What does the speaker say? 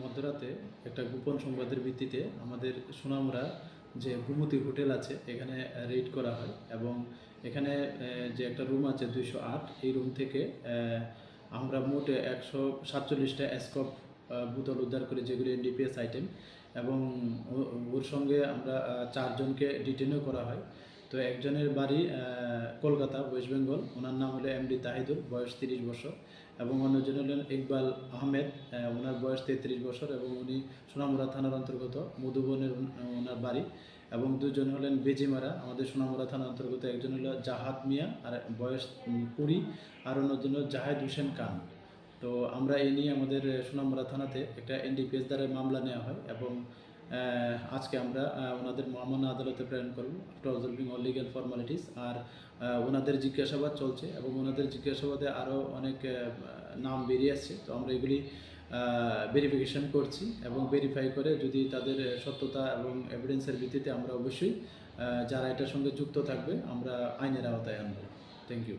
মধ্যরাতে একটা গোপন সংবাদের ভিত্তিতে আমাদের সুনামুরা যে গোমতী হোটেল আছে এখানে রেড করা হয় এবং এখানে যে একটা রুম আছে 208, এই রুম থেকে আমরা মোটে 147টা স্কপ বোতল উদ্ধার করি, যেগুলি এনডিপিএস আইটেম, এবং ওর সঙ্গে আমরা 4 জনকে ডিটেনও করা হয়। তো একজনের বাড়ি কলকাতা, ওয়েস্ট বেঙ্গল, ওনার নাম হলো এমডি তাহিদুল, বয়স 30 বছর, এবং অন্যজন হলেন ইকবাল আহমেদ, ওনার বয়স 33 বছর, এবং উনি সোনামুড়া থানার অন্তর্গত মধুবনের ওনার বাড়ি। এবং দুজন হলেন বেজিমারা, আমাদের সোনামুড়া থানার অন্তর্গত, একজন হলো জাহাদ মিয়া, আর বয়স 20, আর অন্যজন হল জাহেদ হোসেন খান। তো আমরা এই নিয়ে আমাদের সোনামুড়া থানাতে একটা এনডিপিএস দ্বারা মামলা নেওয়া হয় এবং আজকে আমরা ওনাদের মহামান্য আদালতে প্রেরণ করব after observing all legal formalities. আর ওনাদের জিজ্ঞাসাবাদ চলছে এবং ওনাদের জিজ্ঞাসাবাদে আরও অনেক নাম বেরিয়ে আসছে। তো আমরা এগুলি ভেরিফিকেশন করছি এবং ভেরিফাই করে যদি তাদের সত্যতা এবং এভিডেন্সের ভিত্তিতে আমরা অবশ্যই যারা এটার সঙ্গে যুক্ত থাকবে আমরা আইনের আওতায় আনব। Thank you.